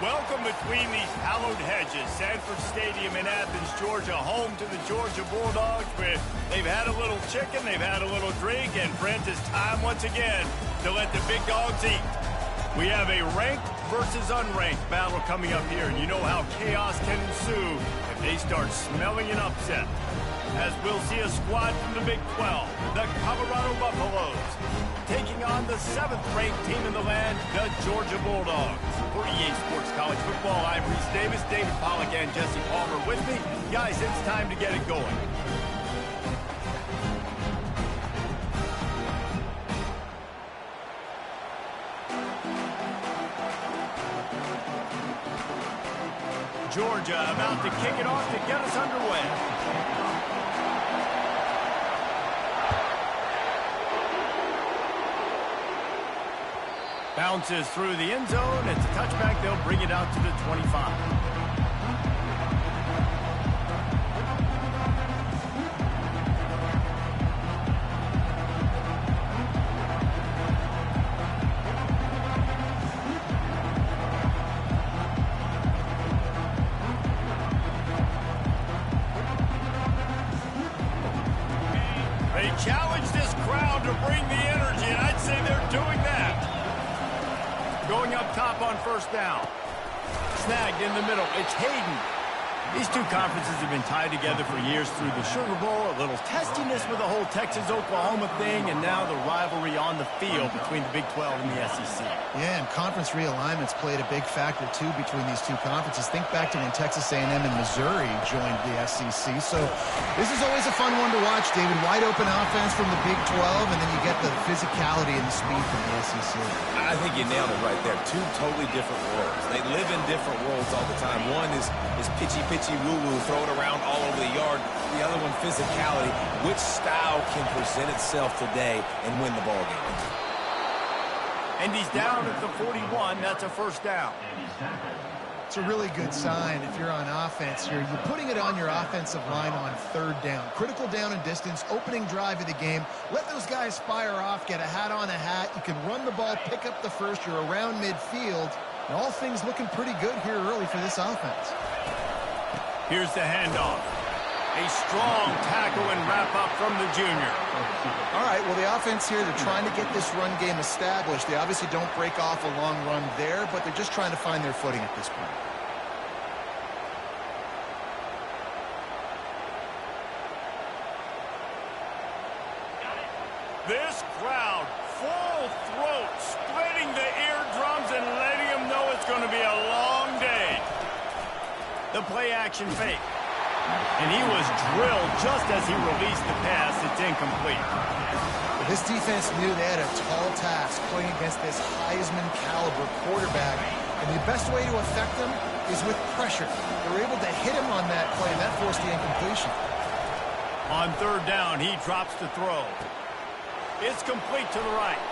Welcome between these hallowed hedges. Sanford Stadium in Athens, Georgia, home to the Georgia Bulldogs, where they've had a little chicken, they've had a little drink, and Brent, it's time once again to let the big dogs eat. We have a ranked versus unranked battle coming up here, and you know how chaos can ensue if they start smelling an upset. As we'll see a squad from the Big 12, the Colorado Buffaloes, taking on the 7th-ranked team in the land, the Georgia Bulldogs. For EA Sports College Football, I'm Reese Davis, David Pollack, and Jesse Palmer with me. Guys, it's time to get it going. Georgia about to kick it off to get us underway. Bounces through the end zone. It's a touchback. They'll bring it out to the 25. They challenge this crowd to bring the energy, and I'd say they're doing that. Going up top on first down. Snagged in the middle. It's Hayden. These two conferences have been tied together for years through the Sugar Bowl, a little testiness with the whole Texas-Oklahoma thing, and now the rivalry on the field between the Big 12 and the SEC. Yeah, and conference realignments played a big factor, too, between these two conferences. Think back to when Texas A&M and Missouri joined the SEC. So this is always a fun one to watch, David. Wide-open offense from the Big 12, and then you get the physicality and the speed from the SEC. I think you nailed it right there. Two totally different worlds. They live in different worlds all the time. One is pitchy woo-woo, throw it around all over the yard. The other one, physicality. Which style can present itself today and win the ball game? And he's down at the 41. That's a first down. It's a really good sign if you're on offense here. You're putting it on your offensive line on third down. Critical down and distance, opening drive of the game. Let those guys fire off, get a hat on a hat. You can run the ball, pick up the first. You're around midfield. And all things looking pretty good here early for this offense. Here's the handoff. A strong tackle and wrap-up from the junior. All right, well, the offense here, they're trying to get this run game established. They obviously don't break off a long run there, but they're just trying to find their footing at this point. This crowd, full throat, splitting the eardrums and letting them know it's going to be a long day. The play-action fake. And he was drilled just as he released the pass. It's incomplete. This defense knew they had a tall task playing against this Heisman-caliber quarterback. And the best way to affect them is with pressure. They were able to hit him on that play, and that forced the incompletion. On third down, he drops the throw. It's complete to the right.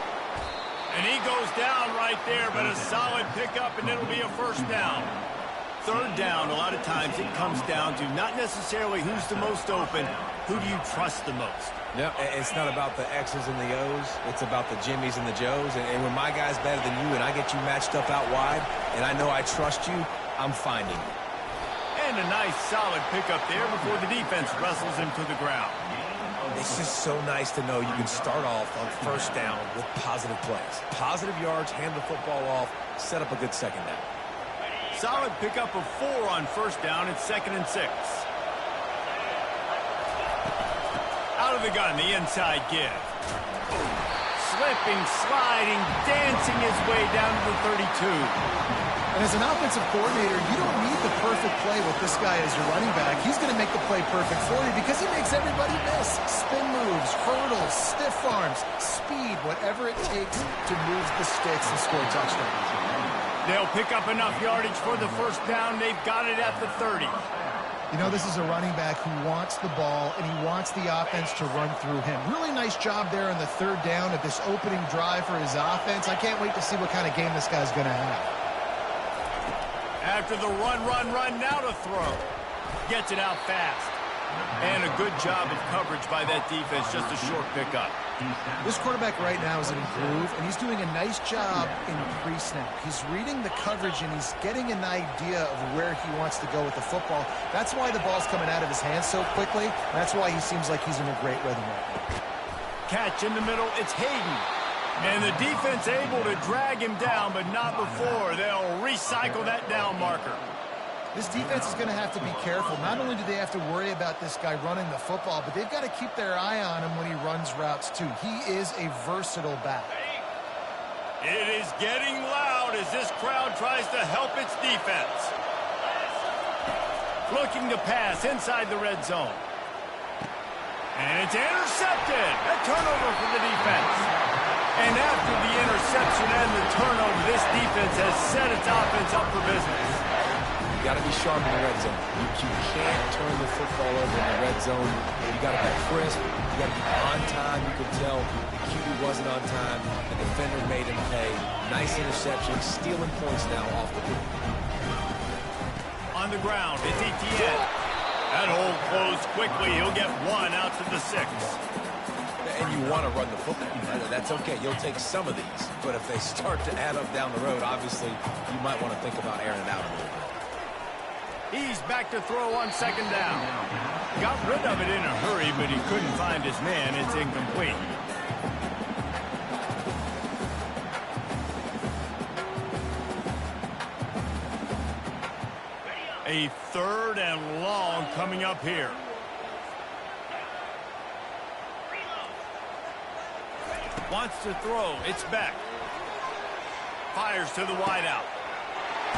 And he goes down right there, but a solid pickup, and it'll be a first down. Third down, a lot of times it comes down to not necessarily who's the most open, who do you trust the most? Yeah, it's not about the X's and the O's. It's about the Jimmies and the Joes. And when my guy's better than you and I get you matched up out wide, and I know I trust you, I'm finding you. And a nice solid pickup there before the defense wrestles him to the ground. It's just so nice to know you can start off on first down with positive plays. Positive yards, hand the football off, set up a good second down. Solid pickup of 4 on first down. It's 2nd and 6. Out of the gun, the inside give. Slipping, sliding, dancing his way down to the 32. And as an offensive coordinator, you don't need the perfect play with this guy as your running back. He's going to make the play perfect for you because he makes everybody miss. Spin moves, hurdles, stiff arms, speed, whatever it takes to move the sticks and score touchdowns. They'll pick up enough yardage for the first down. They've got it at the 30. You know, this is a running back who wants the ball, and he wants the offense to run through him. Really nice job there on the third down of this opening drive for his offense. I can't wait to see what kind of game this guy's going to have. After the run, now to throw. Gets it out fast. And a good job of coverage by that defense, just a short pickup. This quarterback right now is in a groove, and he's doing a nice job in pre-snap. He's reading the coverage, and he's getting an idea of where he wants to go with the football. That's why the ball's coming out of his hands so quickly. That's why he seems like he's in a great rhythm right now. Catch in the middle, it's Hayden. And the defense able to drag him down, but not before. They'll recycle that down marker. This defense is going to have to be careful. Not only do they have to worry about this guy running the football, but they've got to keep their eye on him when he runs routes too. He is a versatile back. It is getting loud as this crowd tries to help its defense. Looking to pass inside the red zone. And it's intercepted. A turnover for the defense. And after the interception and the turnover, this defense has set its offense up for business. You got to be sharp in the red zone. You can't turn the football over in the red zone. You got to be crisp. You got to be on time. You could tell the QB wasn't on time. The defender made him pay. Nice interception, stealing points now off the board. On the ground, it's Etienne. That hole closed quickly. He'll get one out to the 6. And you want to run the football. That's okay. You'll take some of these. But if they start to add up down the road, obviously, you might want to think about airing it out a little bit. He's back to throw on second down. Got rid of it in a hurry, but he couldn't find his man. It's incomplete. A 3rd and long coming up here. Wants to throw. It's Beck. Fires to the wideout.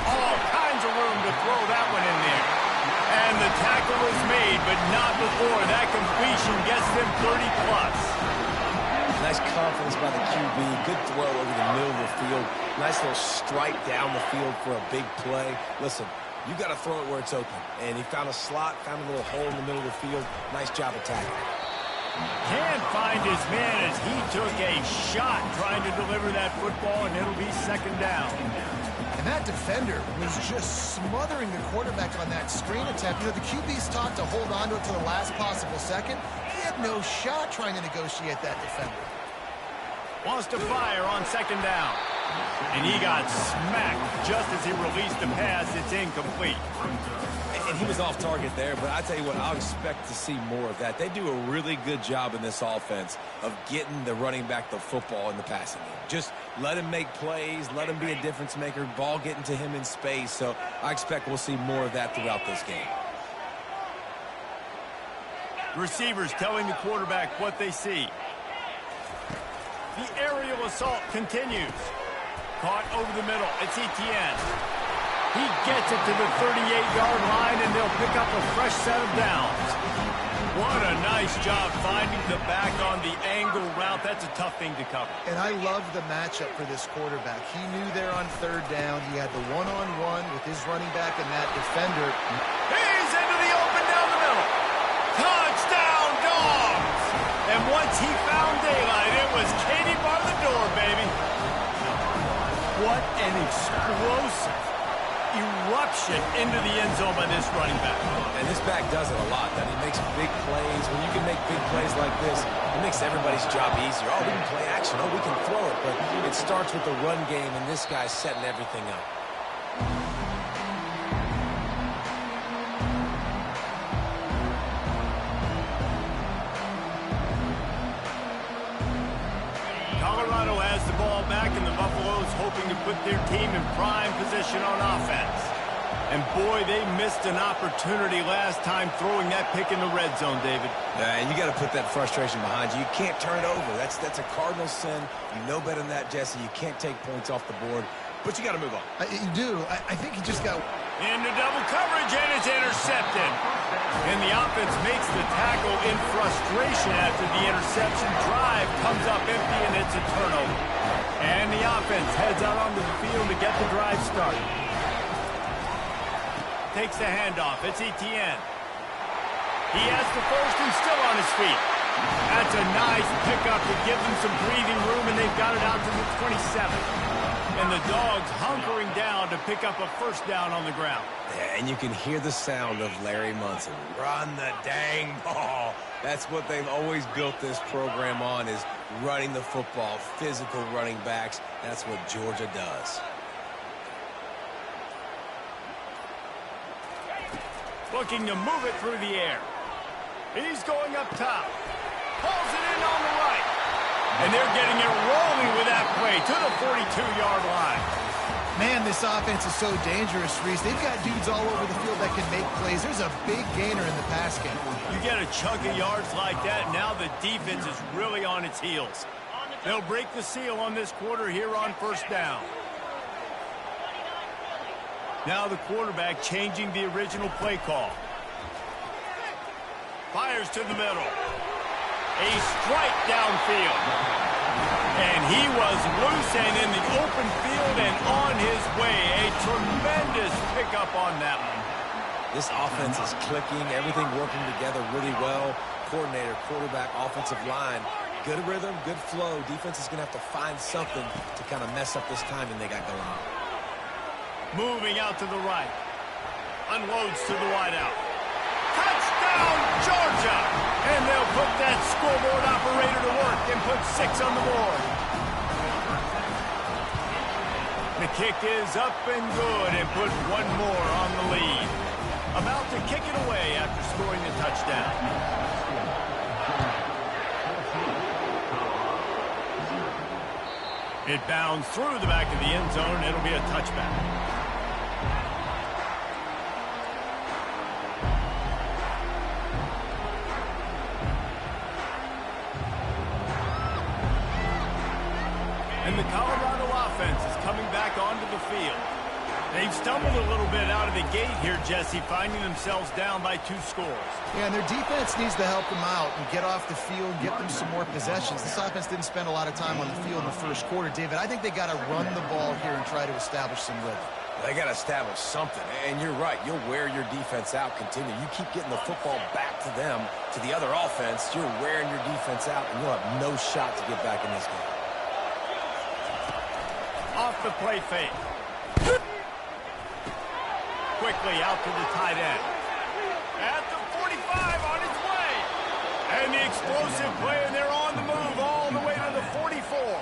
All kinds of room to throw that one in there. And the tackle is made, but not before that completion gets them 30-plus. Nice confidence by the QB. Good throw over the middle of the field. Nice little stripe down the field for a big play. Listen, you got to throw it where it's open. And he found a slot, found a little hole in the middle of the field. Nice job attacking. Can't find his man as he took a shot trying to deliver that football, and it'll be second down. And that defender was just smothering the quarterback on that screen attempt. You know, the QB's taught to hold on to it to the last possible second. He had no shot trying to negotiate that defender. Wants to fire on second down. And he got smacked just as he released the pass. It's incomplete. And he was off target there, but I tell you what, I'll expect to see more of that. They do a really good job in this offense of getting the running back the football in the passing game. Just let him make plays, let him be a difference maker, ball getting to him in space. So I expect we'll see more of that throughout this game. Receivers telling the quarterback what they see. The aerial assault continues. Caught over the middle. It's Etienne. He gets it to the 38-yard line, and they'll pick up a fresh set of downs. What a nice job finding the back on the angle route. That's a tough thing to cover. And I love the matchup for this quarterback. He knew there on 3rd down. He had the one-on-one with his running back and that defender. He's into the open down the middle. Touchdown, Dogs! And once he found daylight, it was Katie bar the door, baby. What an explosive eruption into the end zone by this running back. And this back does it a lot. That he makes big plays. When you can make big plays like this, it makes everybody's job easier. Oh, we can play action. Oh, we can throw it. But it starts with the run game, and this guy's setting everything up. Colorado has the ball back, and the Buffaloes hoping to put their team in prime position on offense. And boy, they missed an opportunity last time throwing that pick in the red zone, David. And you got to put that frustration behind you. You can't turn it over. That's a cardinal sin. You know better than that, Jesse. You can't take points off the board, but you got to move on. You do. I think he just got into double coverage, and it's intercepted. And the offense makes the tackle in frustration after the interception. Drive comes up empty, and it's a turnover. And the offense heads out onto the field to get the drive started. Takes the handoff. It's Etienne. He has the first and still on his feet. That's a nice pickup to give them some breathing room, and they've got it out to the 27. And the Dogs hunkering down to pick up a first down on the ground. Yeah, and you can hear the sound of Larry Munson. Run the dang ball. That's what they've always built this program on, is running the football, physical running backs. That's what Georgia does. Looking to move it through the air. He's going up top. Pulls it in on the right. And they're getting it rolling with that play to the 42-yard line. Man, this offense is so dangerous, Reese. They've got dudes all over the field that can make plays. There's a big gainer in the pass game. You get a chunk of yards like that, now the defense is really on its heels. They'll break the seal on this quarter here on first down. Now the quarterback changing the original play call. Fires to the middle. A strike downfield. And he was loose and in the open field and on his way. A tremendous pickup on that one. This offense is clicking, everything working together really well. Coordinator, quarterback, offensive line. Good rhythm, good flow. Defense is going to have to find something to kind of mess up this timing they got going on. Moving out to the right. Unloads to the wideout. Touchdown, Georgia! And they'll put that scoreboard operator to work and put 6 on the board. The kick is up and good and put one more on the lead. About to kick it away after scoring the touchdown. It bounds through the back of the end zone. It'll be a touchback. And the Colorado offense is coming back onto the field. They've stumbled a little bit out of the gate here, Jesse, finding themselves down by 2 scores. Yeah, and their defense needs to help them out and get off the field, get them some more possessions. This offense didn't spend a lot of time on the field in the first quarter, David. I think they got to run the ball here and try to establish some rhythm. They got to establish something, and you're right. You'll wear your defense out, continue. You keep getting the football back to them, to the other offense, you're wearing your defense out, and you'll have no shot to get back in this game. Off the play fake. Quickly out to the tight end. At the 45 on its way. And the explosive play, and they're on the move all the way to the 44.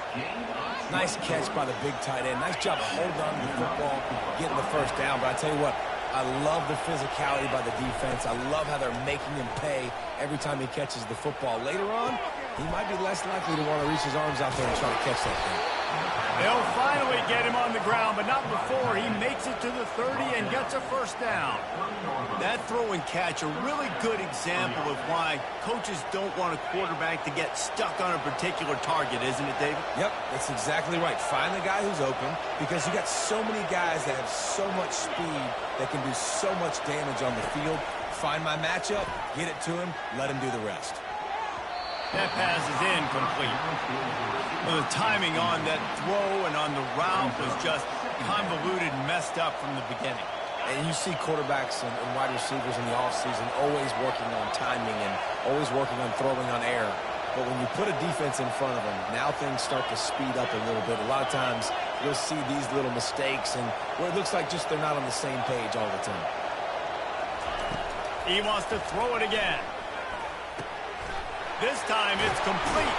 Nice catch by the big tight end. Nice job holding on to the football, getting the first down. But I tell you what, I love the physicality by the defense. I love how they're making him pay every time he catches the football. Later on, he might be less likely to want to reach his arms out there and try to catch that thing. They'll finally get him on the ground, but not before he makes it to the 30 and gets a first down. That throw and catch, a really good example of why coaches don't want a quarterback to get stuck on a particular target, isn't it, David? Yep, that's exactly right. Find the guy who's open, because you got so many guys that have so much speed that can do so much damage on the field. Find my matchup, get it to him, let him do the rest. That pass is incomplete. Well, the timing on that throw and on the route was just convoluted and messed up from the beginning. And you see quarterbacks and wide receivers in the offseason always working on timing and always working on throwing on air. But when you put a defense in front of them, now things start to speed up a little bit. A lot of times you'll see these little mistakes and where it looks like just they're not on the same page all the time. He wants to throw it again. This time it's complete.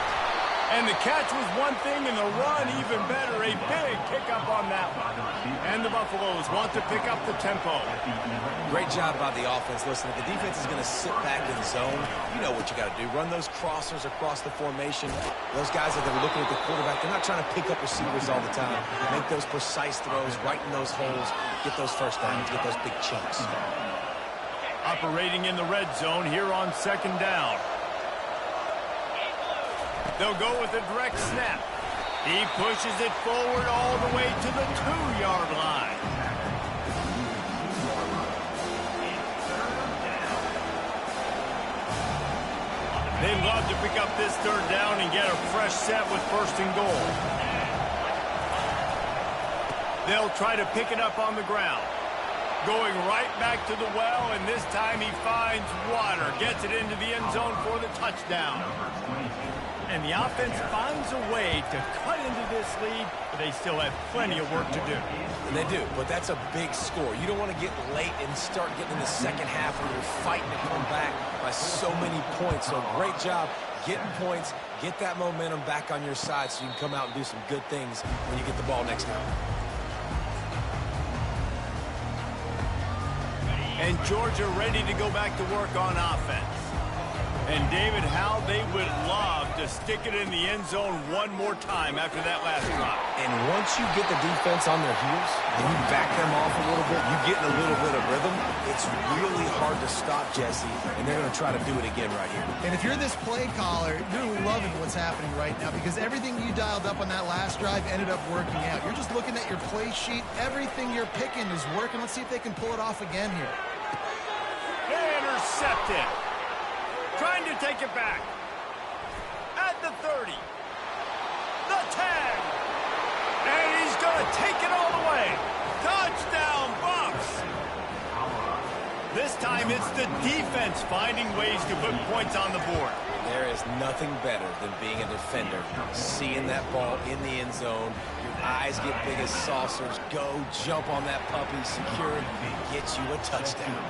And the catch was one thing and the run even better. A big pickup on that one. And the Buffaloes want to pick up the tempo. Great job by the offense. Listen, if the defense is going to sit back in zone, you know what you got to do. Run those crossers across the formation. Those guys that are looking at the quarterback, they're not trying to pick up receivers all the time. Make those precise throws, right in those holes, get those first downs, get those big chunks. Operating in the red zone here on second down. They'll go with a direct snap. He pushes it forward all the way to the 2-yard line. They'd love to pick up this third down and get a fresh set with first and goal. They'll try to pick it up on the ground. Going right back to the well, and this time he finds water. Gets it into the end zone for the touchdown. And the offense finds a way to cut into this lead, but they still have plenty of work to do. And they do, but that's a big score. You don't want to get late and start getting in the second half where you're fighting to come back by so many points. So great job getting points, get that momentum back on your side so you can come out and do some good things when you get the ball next time. And Georgia ready to go back to work on offense. And David, how they would love to stick it in the end zone one more time after that last drive. And once you get the defense on their heels and you back them off a little bit, you get in a little bit of rhythm, it's really hard to stop Jesse, and they're going to try to do it again right here. And if you're this play caller, you're loving what's happening right now because everything you dialed up on that last drive ended up working out. You're just looking at your play sheet. Everything you're picking is working. Let's see if they can pull it off again here. Intercepted. Trying to take it back. At the 30. The 10. And he's going to take it all the way. Touchdown, Bucs. This time it's the defense finding ways to put points on the board. There is nothing better than being a defender, seeing that ball in the end zone. Your eyes get big as saucers. Go jump on that puppy, secure it, get you a touchdown.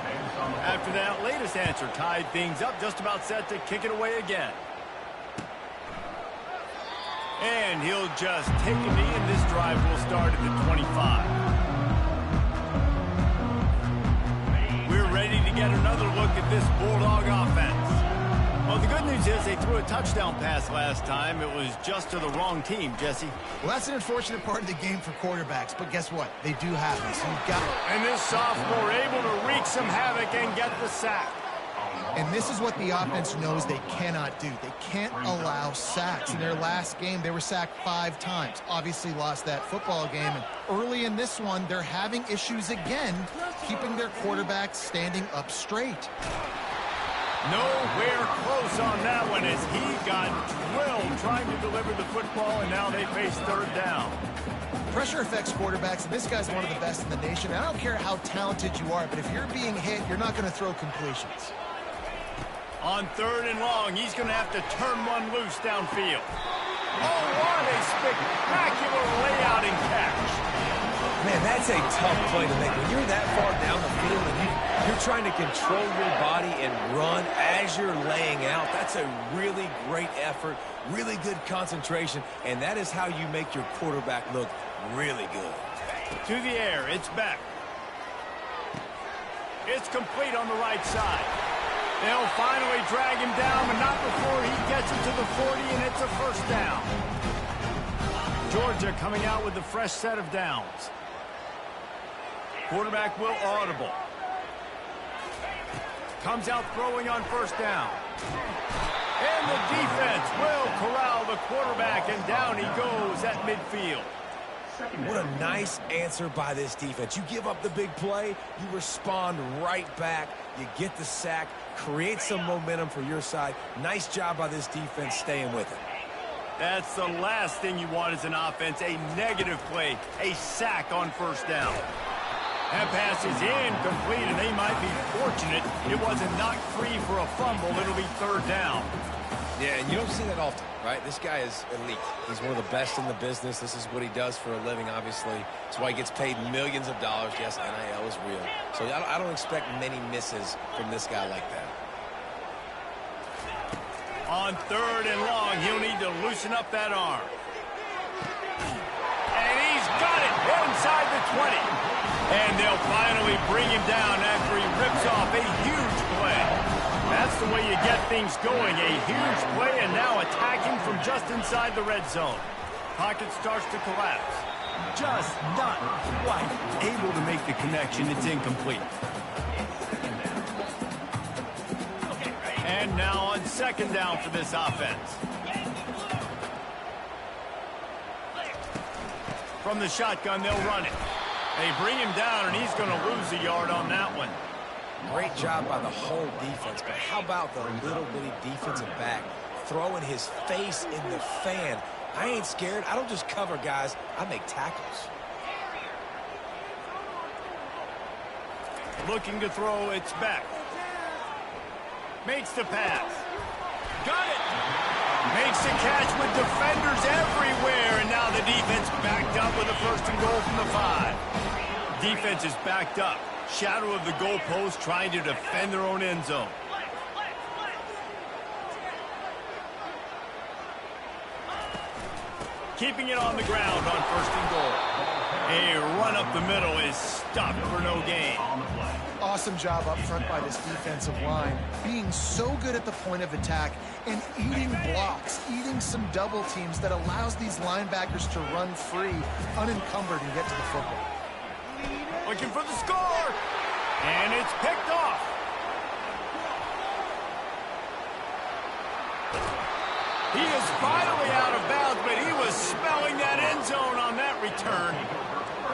After that latest answer tied things up, just about set to kick it away again. And he'll just take a knee, and this drive will start at the 25. We're ready to get another look at this Bulldog offense. Well, the good news is they threw a touchdown pass last time. It was just to the wrong team, Jesse. Well, that's an unfortunate part of the game for quarterbacks, but guess what? They do have it, so you've got it. And this sophomore able to wreak some havoc and get the sack. And this is what the offense knows they cannot do. They can't allow sacks. In their last game, they were sacked 5 times. Obviously lost that football game. And early in this one, they're having issues again, keeping their quarterback standing up straight. Nowhere close on that one as he got drilled trying to deliver the football, and now they face third down. Pressure affects quarterbacks, and this guy's one of the best in the nation. I don't care how talented you are, but if you're being hit, you're not going to throw completions. On third and long, he's going to have to turn one loose downfield. Oh, what a spectacular layout and catch. Man, that's a tough play to make. When you're that far down the field and you're trying to control your body and run as you're laying out, that's a really great effort, really good concentration, and that is how you make your quarterback look really good. To the air, it's back. It's complete on the right side. They'll finally drag him down, but not before he gets it to the 40, and it's a first down. Georgia coming out with a fresh set of downs. Quarterback will audible. Comes out throwing on first down. And the defense will corral the quarterback, and down he goes at midfield. What a nice answer by this defense. You give up the big play, you respond right back, you get the sack, create some momentum for your side. Nice job by this defense staying with it. That's the last thing you want as an offense, a negative play, a sack on first down. That pass is incomplete, and they might be fortunate it wasn't knocked free for a fumble. It'll be third down. Yeah, and you don't see that often, right? This guy is elite. He's one of the best in the business. This is what he does for a living, obviously. That's why he gets paid millions of dollars. Yes, NIL is real. So I don't expect many misses from this guy like that. On third and long, he'll need to loosen up that arm. And he's got it inside the 20. And they'll finally bring him down after he rips off a huge play. That's the way you get things going, a huge play, and now attacking from just inside the red zone. Pocket starts to collapse. Just not quite able to make the connection. It's incomplete. And now on second down for this offense. From the shotgun, they'll run it. They bring him down, and he's going to lose a yard on that one. Great job by the whole defense, but how about the little bitty defensive back throwing his face in the fan? I ain't scared. I don't just cover guys. I make tackles. looking to throw. It's back. Makes the pass. Got it. Makes the catch with defenders everywhere. And now the defense backed up with a 1st and goal from the 5. Defense is backed up. Shadow of the goalpost trying to defend their own end zone. Keeping it on the ground on 1st and goal. A run up the middle is stopped for no gain. Awesome job up front by this defensive line, being so good at the point of attack and eating blocks, eating some double teams that allows these linebackers to run free, unencumbered, and get to the football. Looking for the score, and it's picked off. He is finally out of bounds, but he was smelling that end zone on that return.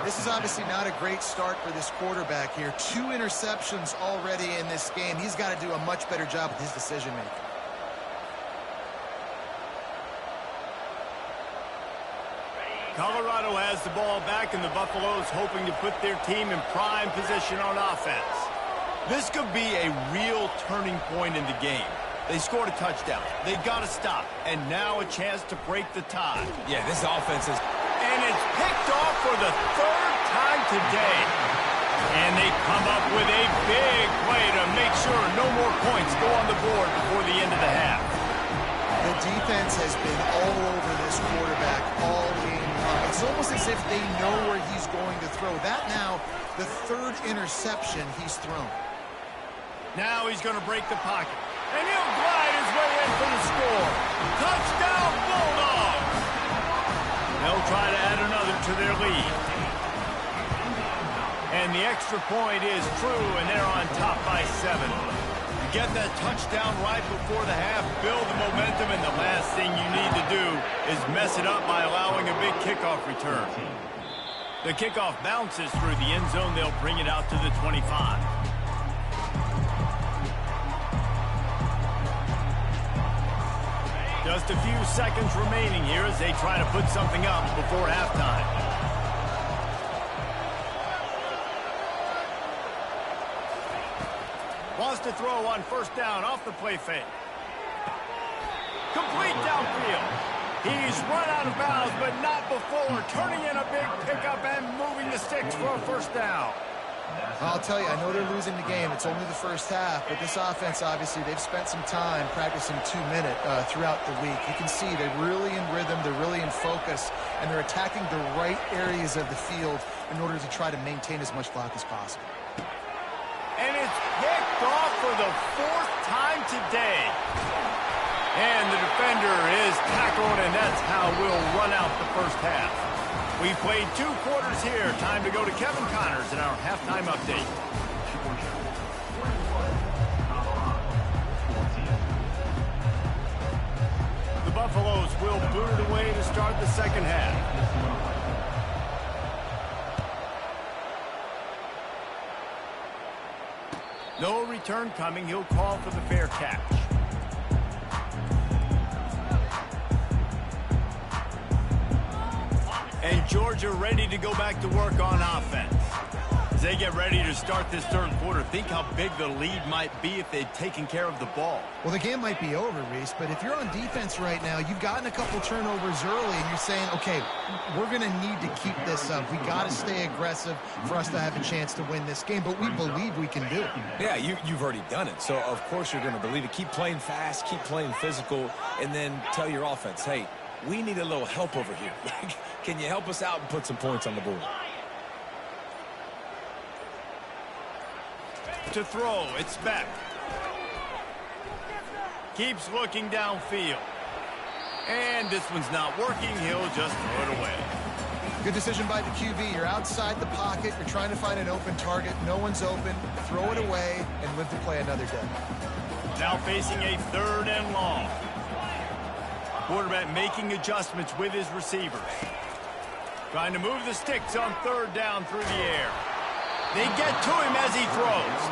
This is obviously not a great start for this quarterback here. 2 interceptions already in this game. He's got to do a much better job with his decision-making. Colorado has the ball back, and the Buffaloes hoping to put their team in prime position on offense. This could be a real turning point in the game. They scored a touchdown. They got to stop, and now a chance to break the tie. Yeah, this offense is... And it's picked off for the 3rd time today. And they come up with a big play to make sure no more points go on the board before the end of the half. The defense has been all over this quarterback all game long. It's almost as if they know where he's going to throw. That now, the 3rd interception he's thrown. Now he's going to break the pocket. And he'll glide his way in for the score. Touchdown, Bulldogs! They'll try to add another to their lead. And the extra point is true, and they're on top by 7. You get that touchdown right before the half, build the momentum, and the last thing you need to do is mess it up by allowing a big kickoff return. The kickoff bounces through the end zone. They'll bring it out to the 25. Just a few seconds remaining here as they try to put something up before halftime. Wants to throw on 1st down off the play fake. Complete downfield. He's run out of bounds, but not before turning in a big pickup and moving the sticks for a 1st down. I'll tell you, I know they're losing the game. It's only the 1st half, but this offense, obviously, they've spent some time practicing 2-minute throughout the week. You can see they're really in rhythm, they're really in focus, and they're attacking the right areas of the field in order to try to maintain as much clock as possible. And it's picked off for the 4th time today. And the defender is tackled, and that's how we'll run out the 1st half. We've played 2 quarters here. Time to go to Kevin Connors in our halftime update. The Buffaloes will boot it away to start the 2nd half. No return coming. He'll call for the fair catch. And Georgia ready to go back to work on offense. As they get ready to start this 3rd quarter, think how big the lead might be if they'd taken care of the ball. Well, the game might be over, Reese, but if you're on defense right now, you've gotten a couple turnovers early, and you're saying, okay, we're going to need to keep this up. We got to stay aggressive for us to have a chance to win this game, but we believe we can do it. Yeah, you've already done it, so of course you're going to believe it. Keep playing fast, keep playing physical, and then tell your offense, hey, we need a little help over here. Can you help us out and put some points on the board? To throw, it's back. Keeps looking downfield. And this one's not working. He'll just throw it away. Good decision by the QB. You're outside the pocket. You're trying to find an open target. No one's open. Throw it away and live to play another day. Now facing a 3rd and long. Quarterback making adjustments with his receivers. Trying to move the sticks on 3rd down through the air. They get to him as he throws.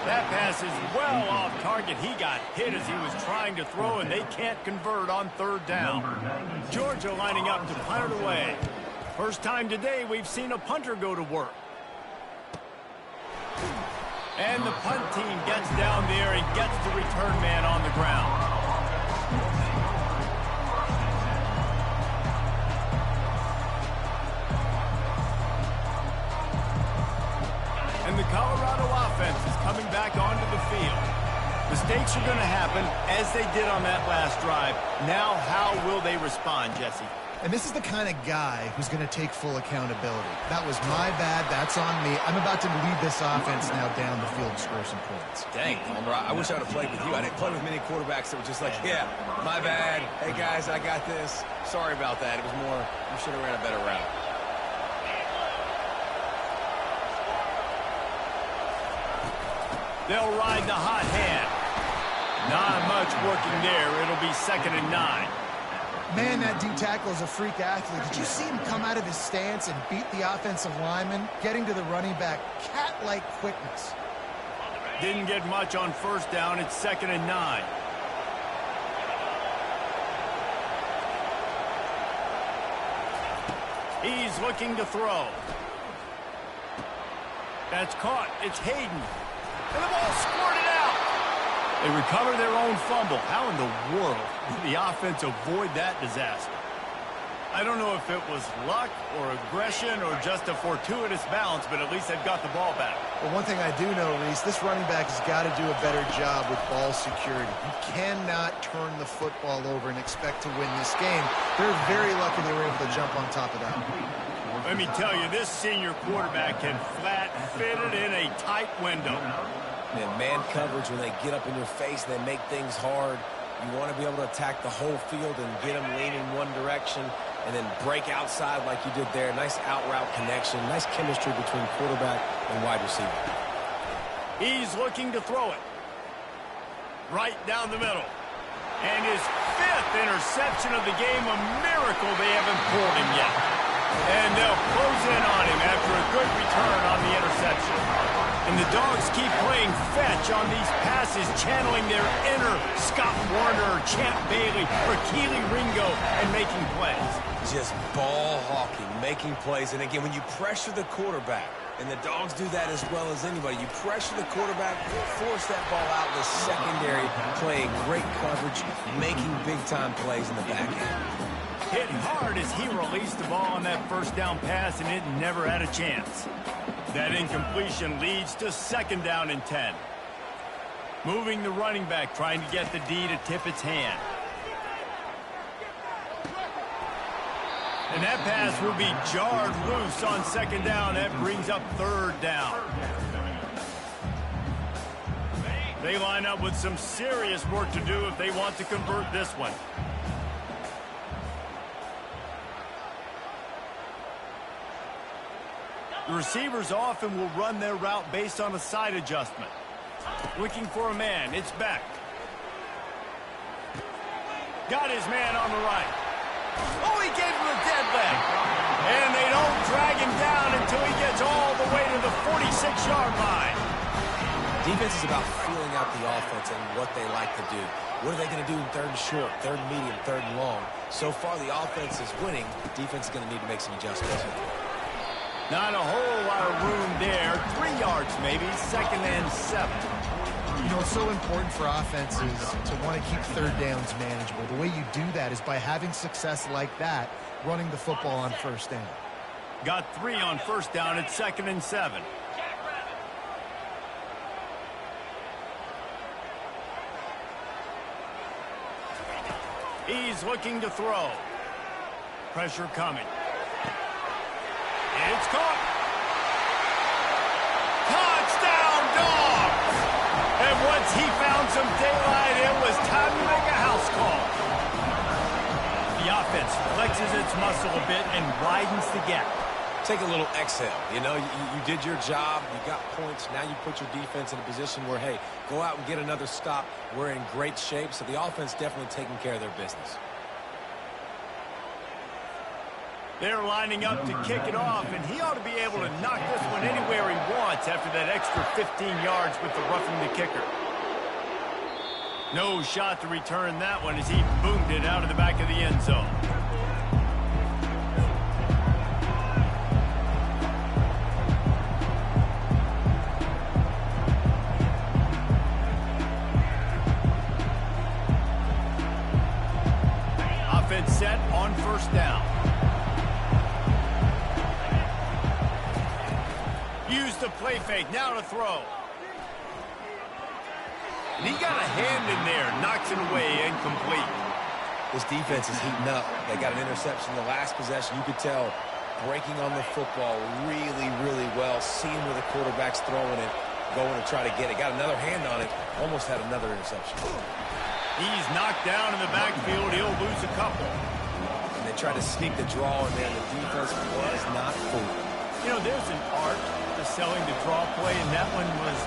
That pass is well off target. He got hit as he was trying to throw, and they can't convert on 3rd down. Georgia lining up to punt it away. First time today we've seen a punter go to work. And the punt team gets down there and gets the return man on the ground. And the Colorado offense is coming back onto the field. Mistakes are going to happen, as they did on that last drive. Now, how will they respond, Jesse? And this is the kind of guy who's going to take full accountability. That was my bad. That's on me. I'm about to lead this offense now down the field and score some points. Dang, Palmer, I wish I would have played with you. I didn't play with many quarterbacks that were just like, yeah, my bad. Hey, guys, I got this. Sorry about that. It was more, you should have ran a better route. They'll ride the hot hand. Not much working there. It'll be 2nd and 9. Man, that D-tackle is a freak athlete. Did you see him come out of his stance and beat the offensive lineman, getting to the running back? Cat-like quickness. Didn't get much on 1st down. It's 2nd and 9. He's looking to throw. That's caught. It's Hayden. And the ball squirted out. They recover their own fumble. How in the world did the offense avoid that disaster? I don't know if it was luck or aggression or just a fortuitous bounce, but at least they've got the ball back. Well, one thing I do know, Reese, this running back has got to do a better job with ball security. You cannot turn the football over and expect to win this game. They're very lucky they were able to jump on top of that. Let me tell you, this senior quarterback can flat fit it in a tight window. Man coverage, when they get up in your face, they make things hard. You want to be able to attack the whole field and get them leaning one direction and then break outside like you did there. Nice out-route connection, nice chemistry between quarterback and wide receiver. He's looking to throw it. Right down the middle. And his 5th interception of the game, a miracle they haven't pulled him yet. And they'll close in on him after a good return on the interception. And the Dogs keep playing fetch on these passes, channeling their inner Scott Warner, Champ Bailey, or Keely Ringo, and making plays. Just ball hawking, making plays. And again, when you pressure the quarterback, and the Dogs do that as well as anybody, you pressure the quarterback, force that ball out in the secondary, playing great coverage, making big-time plays in the back end. Hit hard as he released the ball on that 1st down pass, and it never had a chance. That incompletion leads to 2nd down and 10. Moving the running back, trying to get the D to tip its hand. And that pass will be jarred loose on 2nd down. That brings up 3rd down. They line up with some serious work to do if they want to convert this one. The receivers often will run their route based on a side adjustment. Looking for a man. It's Beck. Got his man on the right. Oh, he gave him a dead leg. And they don't drag him down until he gets all the way to the 46-yard line. Defense is about feeling out the offense and what they like to do. What are they going to do in 3rd and short, 3rd and medium, 3rd and long? So far, the offense is winning. Defense is going to need to make some adjustments. Not a whole lot of room there. 3 yards maybe, 2nd and 7. You know, it's so important for offenses to want to keep 3rd downs manageable. The way you do that is by having success like that, running the football on 1st down. Got 3 on 1st down at 2nd and 7. He's looking to throw. Pressure coming. It's caught. Touchdown, Dogs! And once he found some daylight, it was time to make a house call. The offense flexes its muscle a bit and widens the gap. Take a little exhale. You know, you did your job. You got points. Now you put your defense in a position where, hey, go out and get another stop. We're in great shape, so the offense definitely taking care of their business. They're lining up to kick it off, and he ought to be able to knock this one anywhere he wants after that extra 15 yards with the roughing the kicker. No shot to return that one as he boomed it out of the back of the end zone. on first down. Use the play fake, now to throw. And he got a hand in there, knocks it away, incomplete. This defense is heating up. They got an interception in the last possession. You could tell breaking on the football really, really well, seeing where the quarterback's throwing it, going to try to get it. Got another hand on it, almost had another interception. He's knocked down in the backfield. He'll lose a couple. And they tried to sneak the draw in there. The defense was not fooled. You know, there's an art to selling the draw play, and that one was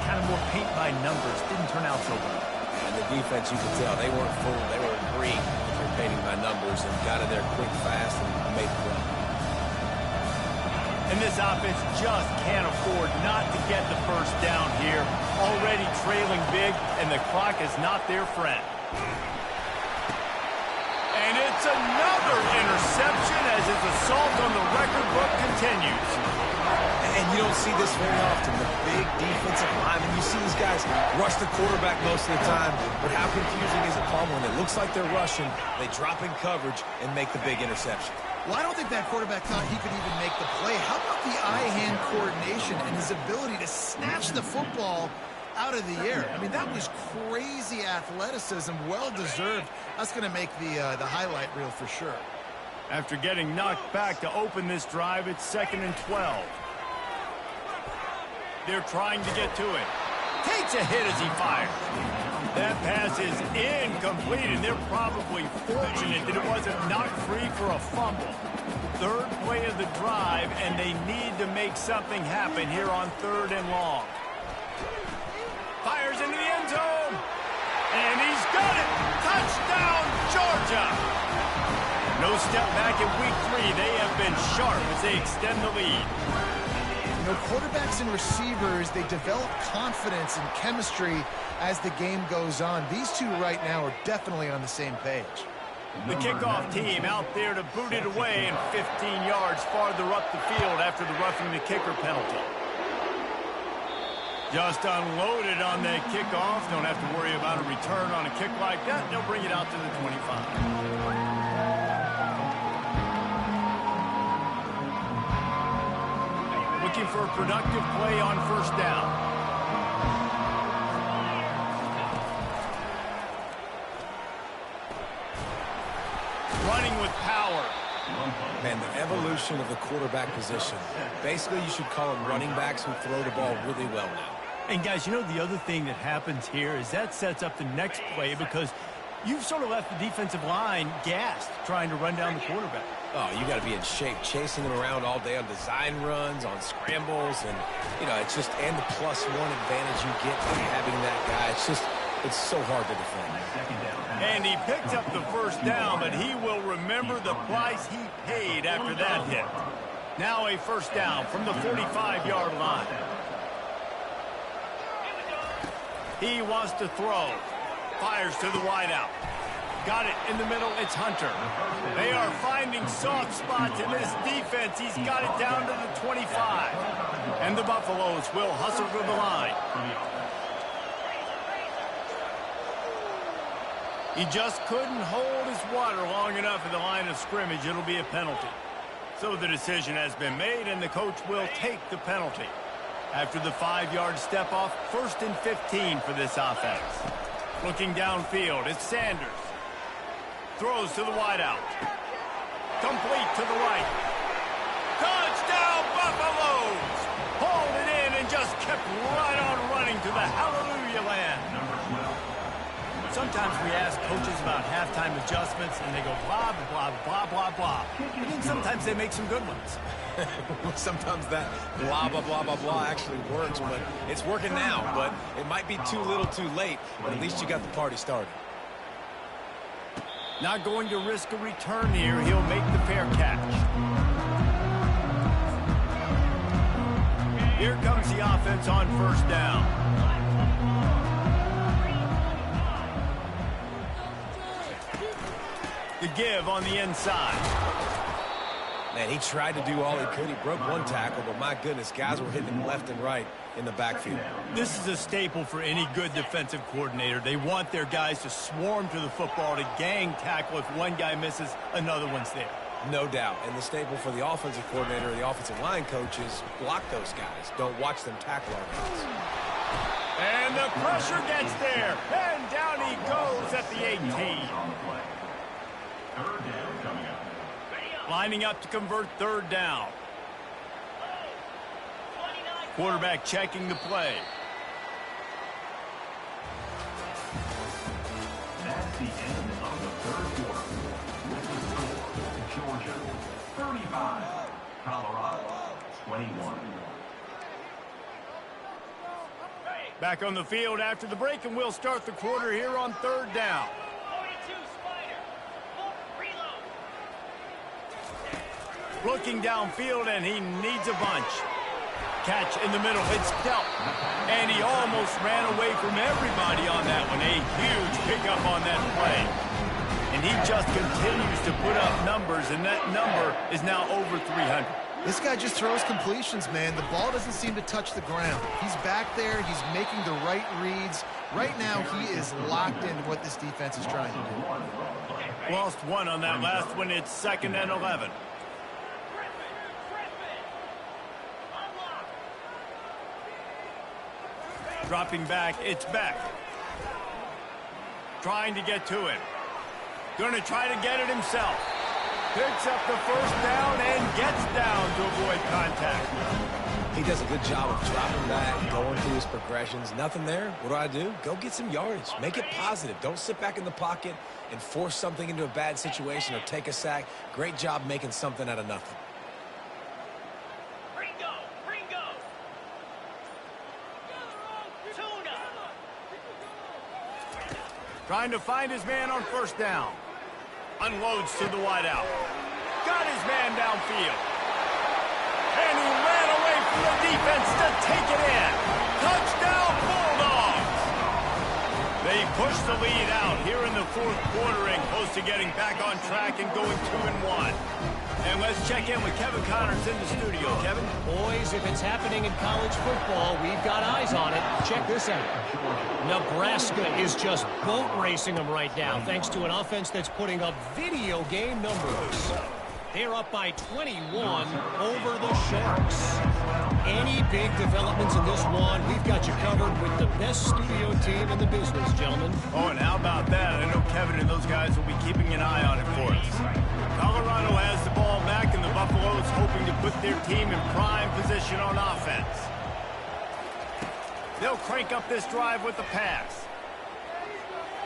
kind of more paint by numbers. Didn't turn out so well. And the defense, you could tell, they weren't fooled. They were agreeing with their painting by numbers and got in there quick, fast, and made the play. And this offense just can't afford not to get the first down here. Already trailing big, and the clock is not their friend. And it's another interception as his assault on the record book continues. And you don't see this very often, the big defensive linemen. You see these guys rush the quarterback most of the time, but how confusing is it, Paul, when it looks like they're rushing, they drop in coverage and make the big interception? Well, I don't think that quarterback thought he could even make the play. How about the eye-hand coordination and his ability to snatch the football out of the air? I mean, that was crazy athleticism, well-deserved. That's going to make the highlight reel for sure. After getting knocked back to open this drive, it's 2nd and 12. They're trying to get to it. Takes a hit as he fires. That pass is incomplete, and they're probably fortunate that it wasn't knocked free for a fumble. Third play of the drive, and they need to make something happen here on 3rd and long. Fires into the end zone, and he's got it. Touchdown, Georgia. No step back in week 3. They have been sharp as they extend the lead. You know, quarterbacks and receivers, they develop confidence and chemistry as the game goes on. These two right now are definitely on the same page. The kickoff team out there to boot it away and 15 yards farther up the field after the roughing the kicker penalty. Just unloaded on that kickoff. Don't have to worry about a return on a kick like that. They'll bring it out to the 25. Looking for a productive play on first down. Running with power. Man, the evolution of the quarterback position. Basically, you should call them running backs who throw the ball really well now. And guys, you know the other thing that happens here is that sets up the next play because you've sort of left the defensive line gassed trying to run down the quarterback. Oh, you got to be in shape, chasing him around all day on design runs, on scrambles, and, you know, it's just, and the +1 advantage you get by having that guy. It's so hard to defend. And he picked up the first down, but he will remember the price he paid after that hit. Now a first down from the 45-yard line. He wants to throw. Fires to the wideout. Got it in the middle. It's Hunter. They are finding soft spots in this defense. He's got it down to the 25. And the Buffaloes will hustle to the line. He just couldn't hold his water long enough at the line of scrimmage. It'll be a penalty. So the decision has been made, and the coach will take the penalty. After the 5-yard step off, 1st and 15 for this offense. Looking downfield, it's Sanders. Throws to the wideout. Complete to the right. Touchdown, Buffaloes! Hauled it in and just kept right on running to the hallelujah land. Sometimes we ask coaches about halftime adjustments, and they go blah, blah, blah, blah, blah. And then sometimes they make some good ones. Sometimes that blah, blah, blah, blah, blah actually works, but it's working now. But it might be too little too late, but at least you got the party started. Not going to risk a return here. He'll make the fair catch. Here comes the offense on first down. The give on the inside. Man, he tried to do all he could. He broke one tackle, but my goodness, guys were hitting him left and right in the backfield. This is a staple for any good defensive coordinator. They want their guys to swarm to the football, to gang tackle. If one guy misses, another one's there. No doubt. And the staple for the offensive coordinator or the offensive line coach is block those guys. Don't watch them tackle our guys. And the pressure gets there. And down he goes at the 18. Lining up to convert third down. Quarterback checking the play. That's the end of the third quarter. With the score, Georgia 35, Colorado 21. Back on the field after the break, and we'll start the quarter here on third down. Looking downfield, and he needs a bunch. Catch in the middle. It's dealt. And he almost ran away from everybody on that one. A huge pickup on that play. And he just continues to put up numbers, and that number is now over 300. This guy just throws completions, man. The ball doesn't seem to touch the ground. He's back there. He's making the right reads. Right now, he is locked into what this defense is trying to do. Lost one on that last one. It's 2nd and 11. Dropping back, it's back. Trying to get to it. Going to try to get it himself. Picks up the first down and gets down to avoid contact. He does a good job of dropping back, going through his progressions. Nothing there. What do? Go get some yardage. Make it positive. Don't sit back in the pocket and force something into a bad situation or take a sack. Great job making something out of nothing. Trying to find his man on first down. Unloads to the wideout. Got his man downfield. And he ran away from the defense to take it in. Touchdown, Bulldogs! They push the lead out here in the fourth quarter and close to getting back on track and going 2-1. And let's check in with Kevin Connors in the studio. Kevin? Boys, if it's happening in college football, we've got eyes on it. Check this out. Nebraska is just boat racing them right now, thanks to an offense that's putting up video game numbers. They're up by 21 over the Sharks. Any big developments in this one, we've got you covered with the best studio team in the business, gentlemen. Oh, and how about that? I know Kevin and those guys will be keeping an eye on it for us. Colorado has the ball back, and the Buffaloes hoping to put their team in prime position on offense. They'll crank up this drive with the pass.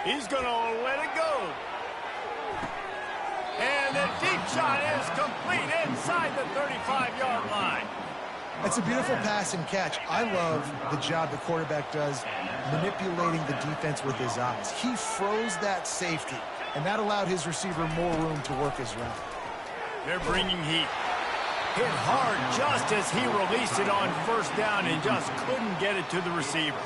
He's going to let it go. And the deep shot is complete inside the 35-yard line. That's a beautiful pass and catch. I love the job the quarterback does manipulating the defense with his eyes. He froze that safety, and that allowed his receiver more room to work his route. They're bringing heat. Hit hard just as he released it on first down and just couldn't get it to the receiver.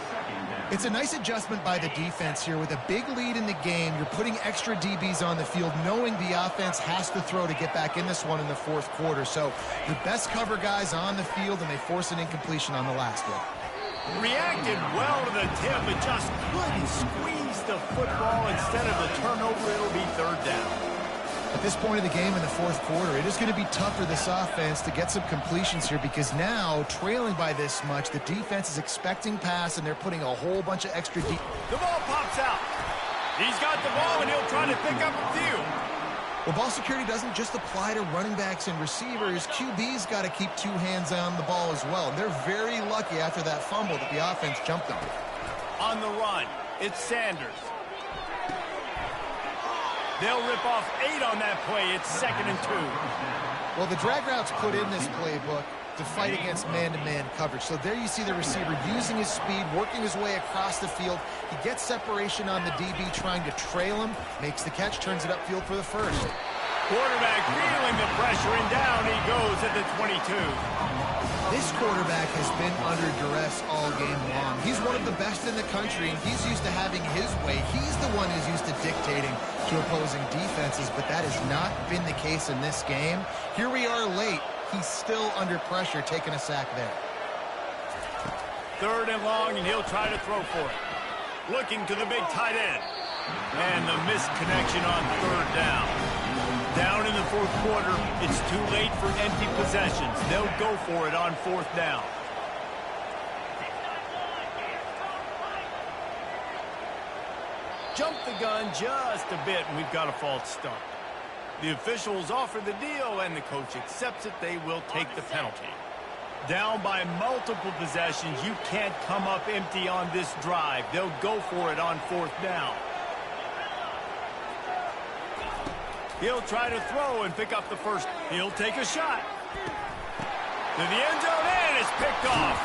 It's a nice adjustment by the defense here. With a big lead in the game, you're putting extra DBs on the field, knowing the offense has to throw to get back in this one in the fourth quarter. So your best cover guys on the field, and they force an incompletion on the last one. Reacted well to the tip, but just couldn't squeeze the football. Instead of the turnover, it'll be third down. At this point of the game in the fourth quarter, it is going to be tough for this offense to get some completions here, because now, trailing by this much, the defense is expecting pass, and they're putting a whole bunch of extra deep. The ball pops out. He's got the ball, and he'll try to pick up a few. Well, ball security doesn't just apply to running backs and receivers. QB's got to keep two hands on the ball as well. And they're very lucky after that fumble that the offense jumped on. On the run, it's Sanders. They'll rip off 8 on that play. It's 2nd and 2. Well, the drag routes put in this playbook to fight against man-to-man coverage. So there you see the receiver using his speed, working his way across the field. He gets separation on the DB, trying to trail him, makes the catch, turns it upfield for the first. Quarterback feeling the pressure, and down he goes at the 22. This quarterback has been under duress all game long. He's one of the best in the country, and he's used to having his way. He's the one who's used to dictating to opposing defenses, but that has not been the case in this game. Here we are late. He's still under pressure, taking a sack there. 3rd and long, and he'll try to throw for it. Looking to the big tight end. And the missed connection on 3rd down. Down in the 4th quarter, it's too late for empty possessions. They'll go for it on 4th down. Jump the gun just a bit, and we've got a false start. The officials offer the deal, and the coach accepts it. They will take the penalty. Down by multiple possessions, you can't come up empty on this drive. They'll go for it on 4th down. He'll try to throw and pick up the first. He'll take a shot. To the end zone, and it's picked off.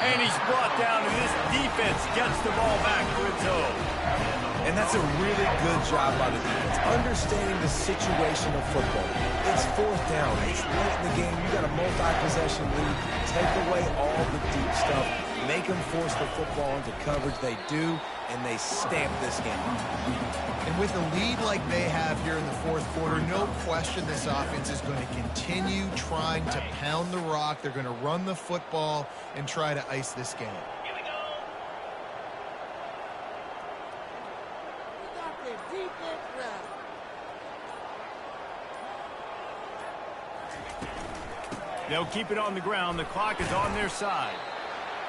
And he's brought down, and this defense gets the ball back to its own. And that's a really good job by the defense, understanding the situation of football. It's 4th down. It's late in the game. You got a multi-possession lead. Take away all the deep stuff. Make them force the football into coverage. They do, and they stamp this game. And with a lead like they have here in the 4th quarter, no question this offense is going to continue trying to pound the rock. They're going to run the football and try to ice this game. They'll keep it on the ground. The clock is on their side.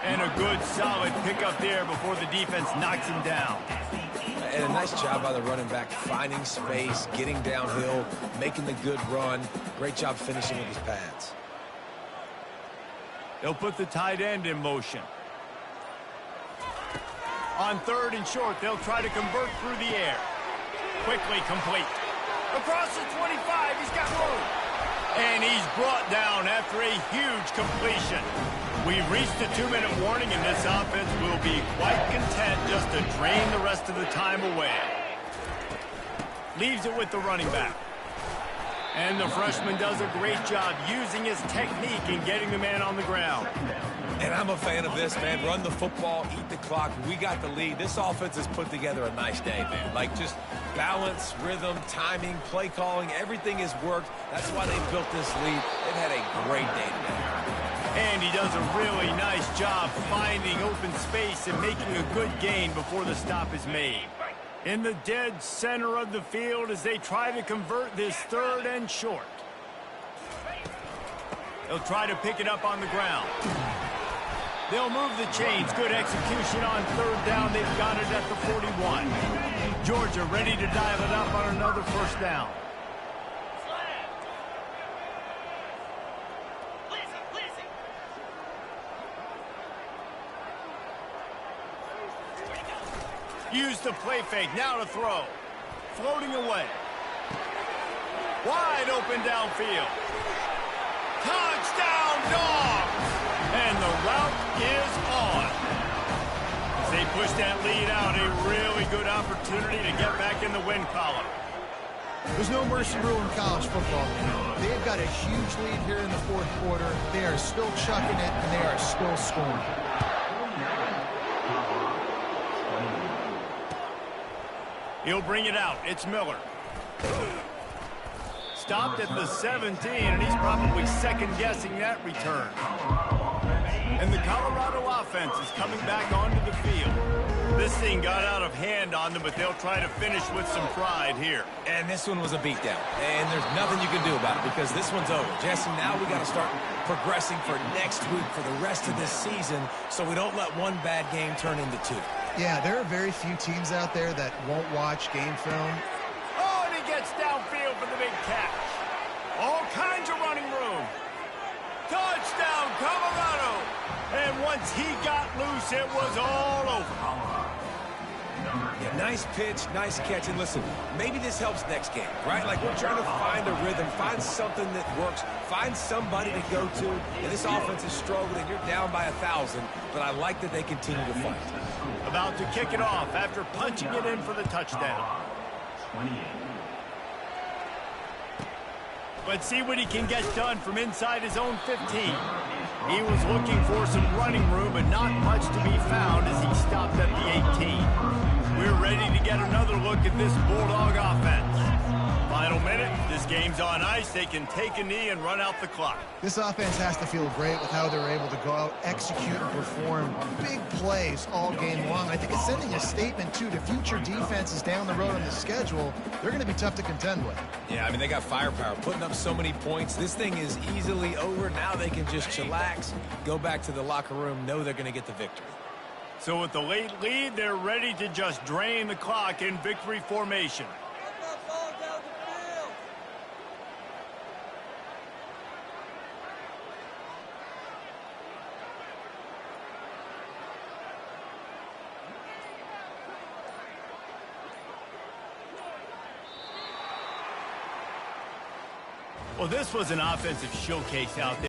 And a good, solid pickup there before the defense knocks him down. And a nice job by the running back, finding space, getting downhill, making the good run. Great job finishing with his pads. They'll put the tight end in motion. On 3rd and short, they'll try to convert through the air. Quickly complete. Across the 25, he's got room. And he's brought down after a huge completion. We've reached a 2-minute warning, and this offense will be quite content just to drain the rest of the time away. Leaves it with the running back. And the freshman does a great job using his technique and getting the man on the ground. And I'm a fan of this, man. Run the football, eat the clock. We got the lead. This offense has put together a nice day, man. Like, just balance, rhythm, timing, play calling, everything has worked. That's why they built this lead. They've had a great day today. And he does a really nice job finding open space and making a good gain before the stop is made. In the dead center of the field as they try to convert this 3rd and short. They'll try to pick it up on the ground. They'll move the chains. Good execution on 3rd down. They've got it at the 41. Georgia ready to dial it up on another 1st down. Use the play fake. Now to throw. Floating away. Wide open downfield. Touchdown, Dogs! And the route is on. As they push that lead out, a really good opportunity to get back in the win column. There's no mercy rule in college football. They've got a huge lead here in the 4th quarter. They are still chucking it, and they are still scoring. He'll bring it out. It's Miller. Stopped at the 17, and he's probably second-guessing that return. And the Colorado offense is coming back onto the field. This thing got out of hand on them, but they'll try to finish with some pride here. And this one was a beatdown. And there's nothing you can do about it because this one's over. Jesse, now we got to start progressing for next week for the rest of this season so we don't let one bad game turn into 2. Yeah, there are very few teams out there that won't watch game film. Oh, and he gets downfield for the big catch. All kinds of running room. Touchdown, Colorado. And once he got loose, it was all over. Yeah, nice pitch, nice catch. And listen, maybe this helps next game, right? Like we're trying to find a rhythm, find something that works, find somebody to go to. And this offense is struggling, and you're down by 1,000, but I like that they continue to fight. About to kick it off after punching it in for the touchdown. Let's see what he can get done from inside his own 15. He was looking for some running room, but not much to be found as he stopped at the 18. We're ready to get another look at this Bulldog offense. Final minute, this game's on ice. They can take a knee and run out the clock. This offense has to feel great with how they're able to go out, execute, and perform big plays all game long. I think it's sending a statement, too, to future defenses down the road on the schedule. They're going to be tough to contend with. Yeah, I mean, they got firepower, putting up so many points. This thing is easily over. Now they can just chillax, go back to the locker room, know they're going to get the victory. So with the late lead, they're ready to just drain the clock in victory formation. Well, this was an offensive showcase out there.